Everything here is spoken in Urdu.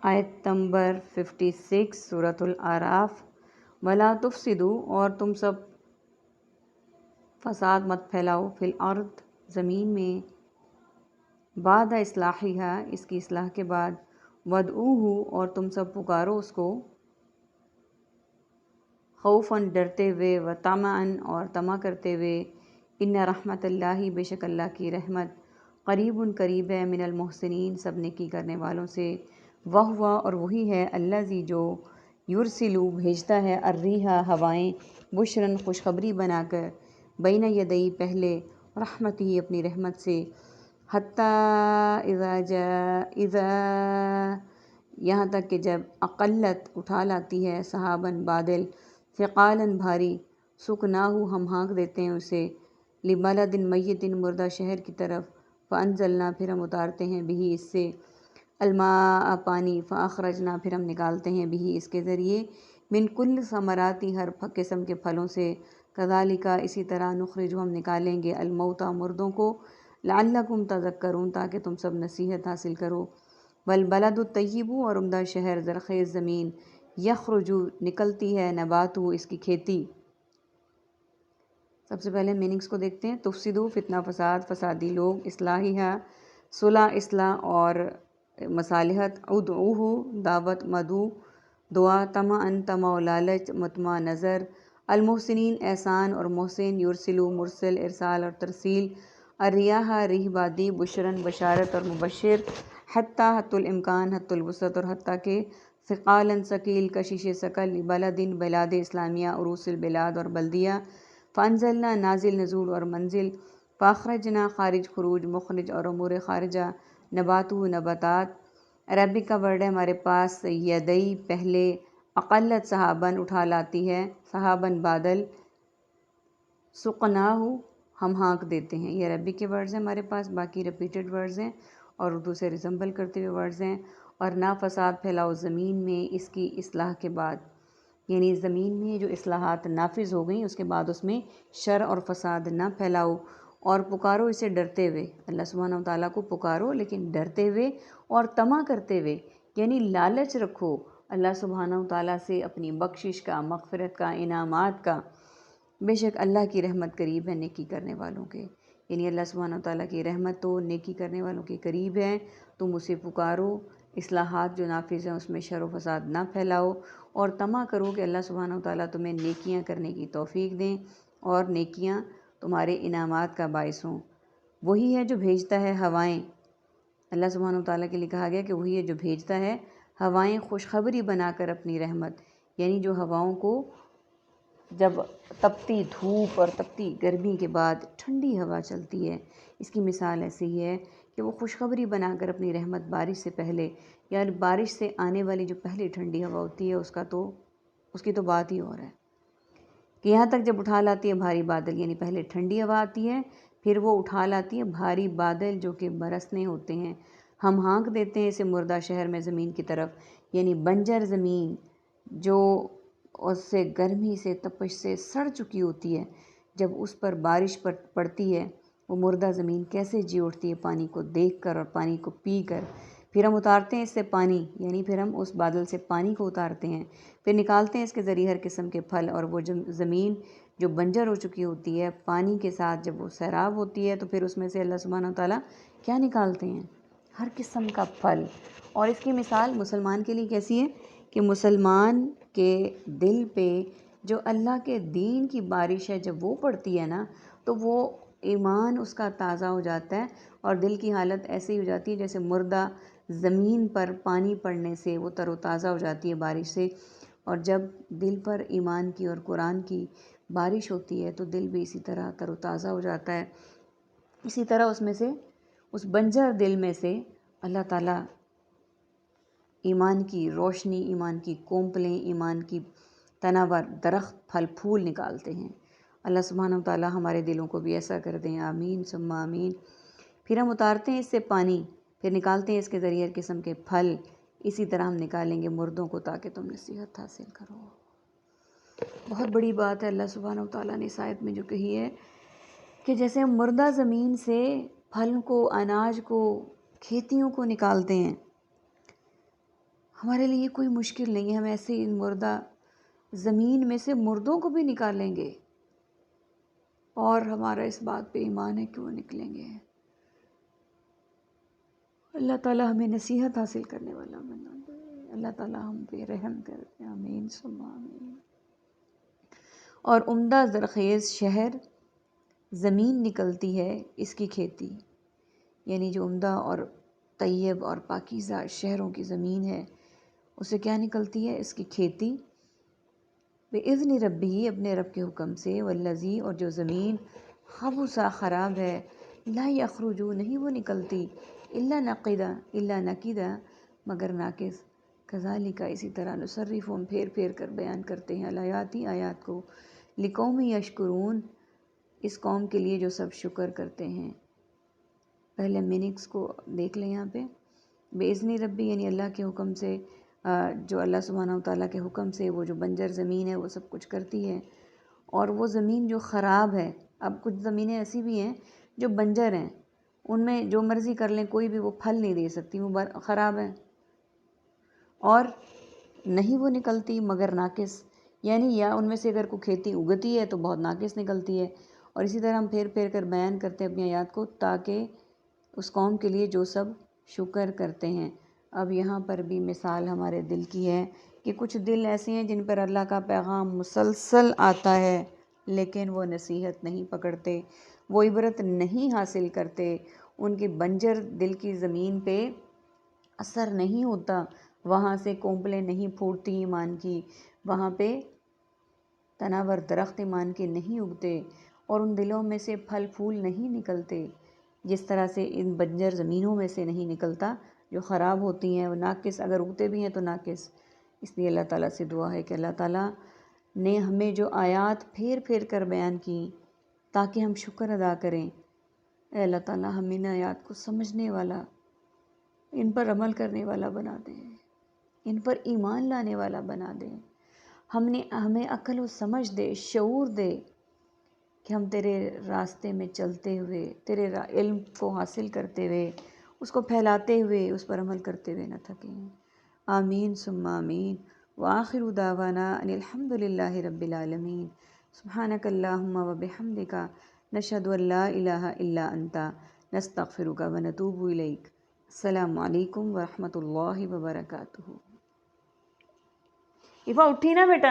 آیت نمبر 56 سورۃ الاعراف۔ ولا تفسدوا، اور تم سب فساد مت پھیلاؤ، فی الارض زمین میں، بعد اصلاحہا اس کی اصلاح کے بعد، ودعوہ اور تم سب پکارو اس کو، خوفاً ڈرتے ہوئے، وطمعاً اور طمع کرتے ہوئے، ان رحمت اللہ بے شک اللہ کی رحمت، قریب قریب ہے، من المحسنین سب نیکی کرنے والوں سے، وہو اور وہی ہے، الذی جو، یرسلو بھیجتا ہے، الریحا ہوائیں، بشراً خوشخبری بنا کر، بین یدئی پہلے، رحمتہ اپنی رحمت سے، حتیٰ اذا یہاں تک کہ جب، اقلت اٹھا لاتی ہے، سحاباً بادل، ثقالاً بھاری، سکناہ ہم ہانک دیتے ہیں اسے، لبلد میت مردہ شہر کی طرف، فانزلنا پھر ہم اتارتے ہیں بھی اس سے، الماء پانی، فاخرجنا پھر ہم نکالتے ہیں بھی اس کے ذریعے، من کل ثمراتی ہر قسم کے پھلوں سے، کذالک اسی طرح، نخرج ہم نکالیں گے، الموتى مردوں کو، لعلکم تذکرون تاکہ تم سب نصیحت حاصل کرو، والبلد الطیب اور عمدہ شہر، زرخیز زمین، یخرج نکلتی ہے، نباتو اس کی کھیتی۔ سب سے پہلے میننگز کو دیکھتے ہیں۔ تفسدو فتنہ فساد، فسادی لوگ، اصلاحہ صلح اصلاح اور مصالحت، ادعوہ دعوت، مدعو دعا، طمعاً طمع و لالچ، مطمع نظر، المحسنین احسان اور محسن، یرسلو مرسل ارسال اور ترسیل، الریاح ریح بادی، بشراً بشارت اور مبشر، حتیٰ حتی الامکان حتی الوسعت اور حتیٰ کہ، ثقالاً ثقیل کشش ثقل، بلدن بلاد اسلامیہ، عروس البلاد اور بلدیہ، فانزلنا نازل نزول اور منزل، فاخرجنا خارج خروج، مخرج اور امور خارجہ، نباتو نباتات، عربک کا ورڈ ہے ہمارے پاس، یدئی پہلے، اقلت صحاباً اٹھا لاتی ہے، صحاباً بادل، سقناہ ہم ہانک دیتے ہیں۔ یہ عربی کے ورڈز ہیں ہمارے پاس، باقی ریپیٹڈ ورڈز ہیں اور اردو سے ریزمبل کرتے ہوئے ورڈز ہیں۔ اور نہ فساد پھیلاؤ زمین میں اس کی اصلاح کے بعد، یعنی زمین میں جو اصلاحات نافذ ہو گئیں اس کے بعد اس میں شر اور فساد نہ پھیلاؤ، اور پکارو اسے ڈرتے ہوئے، اللہ سبحانہ وتعالیٰ کو پکارو لیکن ڈرتے ہوئے، اور طمع کرتے ہوئے، یعنی لالچ رکھو اللہ سبحانہ وتعالیٰ سے اپنی بخشش کا، مغفرت کا، انعامات کا، بے شک اللہ کی رحمت قریب ہے نیکی کرنے والوں کے، یعنی اللہ سبحانہ وتعالیٰ کی رحمت تو نیکی کرنے والوں کے قریب ہے، تم اسے پکارو، اصلاحات جو نافذ ہیں اس میں شر و فساد نہ پھیلاؤ، اور طمع کرو کہ اللہ سبحانہ وتعالیٰ تمہیں نیکیاں کرنے کی توفیق دیں اور نیکیاں تمہارے انعامات کا باعث ہوں۔ وہی ہے جو بھیجتا ہے ہوائیں، اللہ سبحانہ وتعالیٰ کے لیے کہا گیا کہ وہی ہے جو بھیجتا ہے ہوائیں خوشخبری بنا کر اپنی رحمت، یعنی جو ہواؤں کو جب تپتی دھوپ اور تپتی گرمی کے بعد ٹھنڈی ہوا چلتی ہے، اس کی مثال ایسے ہی ہے کہ وہ خوشخبری بنا کر اپنی رحمت بارش سے پہلے، یعنی بارش سے آنے والی جو پہلی ٹھنڈی ہوا ہوتی ہے اس کی تو بات ہی اور ہے، کہ یہاں تک جب اٹھا لاتی ہے بھاری بادل، یعنی پہلے ٹھنڈی ہوا آتی ہے، پھر وہ اٹھا لاتی ہے بھاری بادل جو کہ برسنے ہوتے ہیں، ہم ہانک دیتے ہیں اسے مردہ شہر میں زمین کی طرف، یعنی بنجر زمین جو اس سے گرمی سے تپش سے سڑ چکی ہوتی ہے، جب اس پر بارش پڑتی ہے، وہ مردہ زمین کیسے جی اٹھتی ہے پانی کو دیکھ کر اور پانی کو پی کر، پھر ہم اتارتے ہیں اس سے پانی، یعنی پھر ہم اس بادل سے پانی کو اتارتے ہیں، پھر نکالتے ہیں اس کے ذریعے ہر قسم کے پھل، اور وہ زمین جو بنجر ہو چکی ہوتی ہے پانی کے ساتھ جب وہ سیراب ہوتی ہے تو پھر اس میں سے اللہ سبحانہ وتعالیٰ کیا نکالتے ہیں؟ ہر قسم کا پھل۔ اور اس کی مثال مسلمان کے لیے کیسی ہے کہ مسلمان کے دل پہ جو اللہ کے دین کی بارش ہے جب وہ پڑتی ہے نا، تو وہ ایمان اس کا تازہ ہو جاتا ہے، اور دل کی حالت ایسی ہی ہو جاتی ہے جیسے مردہ زمین پر پانی پڑنے سے وہ تر و تازہ ہو جاتی ہے بارش سے، اور جب دل پر ایمان کی اور قرآن کی بارش ہوتی ہے تو دل بھی اسی طرح تر و تازہ ہو جاتا ہے۔ اسی طرح اس میں سے، اس بنجر دل میں سے اللہ تعالیٰ ایمان کی روشنی، ایمان کی کونپلیں، ایمان کی تناور درخت پھل پھول نکالتے ہیں۔ اللہ سبحانہ وتعالیٰ ہمارے دلوں کو بھی ایسا کر دیں، آمین ثم آمین۔ پھر ہم اتارتے ہیں اس سے پانی، پھر نکالتے ہیں اس کے ذریعے ہر قسم کے پھل، اسی طرح ہم نکالیں گے مردوں کو تاکہ تم نصیحت حاصل کرو۔ بہت بڑی بات ہے اللہ سبحانہ وتعالیٰ نے اس آیت میں جو کہی ہے کہ جیسے ہم مردہ زمین سے پھل کو، اناج کو، کھیتیوں کو نکالتے ہیں، ہمارے لیے کوئی مشکل نہیں ہے، ہم ایسے ہی مردہ زمین میں سے مردوں کو بھی نکالیں گے، اور ہمارا اس بات پہ ایمان ہے کہ وہ نکلیں گے۔ اللہ تعالیٰ ہمیں نصیحت حاصل کرنے والا بنا دے، اللہ تعالیٰ ہم پہ رحم کر دے، آمین ثم آمین۔ اور عمدہ زرخیز شہر زمین نکلتی ہے اس کی کھیتی، یعنی جو عمدہ اور طیب اور پاکیزہ شہروں کی زمین ہے اسے کیا نکلتی ہے؟ اس کی کھیتی، بِإِذْنِ رَبِّهِ، اپنے رب کے حکم سے، والذی، اور جو زمین خبثا خراب ہے، لا یخرجو، نہیں وہ نکلتی، الا نقدا، الا نقدا، مگر ناقص، کذالک، اسی طرح، نصرف، ہم پھیر پھیر کر بیان کرتے ہیں، الآیاتی، آیات کو، لقوم یشکرون، اس قوم کے لیے جو سب شکر کرتے ہیں۔ پہلے میننگس کو دیکھ لیں یہاں پہ، بِإِذْنِ ربی، یعنی اللہ کے حکم سے، جو اللہ سبحانہ و تعالیٰ کے حکم سے وہ جو بنجر زمین ہے وہ سب کچھ کرتی ہے، اور وہ زمین جو خراب ہے، اب کچھ زمینیں ایسی بھی ہیں جو بنجر ہیں، ان میں جو مرضی کر لیں کوئی بھی وہ پھل نہیں دے سکتی، وہ خراب ہیں، اور نہیں وہ نکلتی مگر ناقص، یعنی یا ان میں سے اگر کوئی کھیتی اگتی ہے تو بہت ناقص نکلتی ہے، اور اسی طرح ہم پھیر پھیر کر بیان کرتے ہیں اپنی آیات کو تاکہ اس قوم کے لیے جو سب شکر کرتے ہیں۔ اب یہاں پر بھی مثال ہمارے دل کی ہے کہ کچھ دل ایسے ہیں جن پر اللہ کا پیغام مسلسل آتا ہے لیکن وہ نصیحت نہیں پکڑتے، وہ عبرت نہیں حاصل کرتے، ان کی بنجر دل کی زمین پہ اثر نہیں ہوتا، وہاں سے کونپلیں نہیں پھوٹتی ایمان کی، وہاں پہ تناور درخت ایمان کے نہیں اگتے، اور ان دلوں میں سے پھل پھول نہیں نکلتے، جس طرح سے ان بنجر زمینوں میں سے نہیں نکلتا جو خراب ہوتی ہیں، وہ ناقص، اگر اگتے بھی ہیں تو ناقص۔ اس لیے اللہ تعالیٰ سے دعا ہے کہ اللہ تعالیٰ نے ہمیں جو آیات پھیر پھیر کر بیان کی تاکہ ہم شکر ادا کریں، اے اللہ تعالیٰ ہمیں ان آیات کو سمجھنے والا، ان پر عمل کرنے والا بنا دے، ان پر ایمان لانے والا بنا دے، ہمیں عقل و سمجھ دے، شعور دے کہ ہم تیرے راستے میں چلتے ہوئے، تیرے علم کو حاصل کرتے ہوئے، اس کو پھیلاتے ہوئے، اس پر عمل کرتے ہوئے نہ تھکیں، آمین ثم آمین۔ وآخر دعوانا ان الحمد للہ رب العالمین، سبحانک اللہم وبحمدک، نشہد ان لا الہ الا انت، نستغفرک ونتوب الیک۔ السلام علیکم ورحمۃ اللہ وبرکاتہ۔ ایفا اٹھی نا بیٹا۔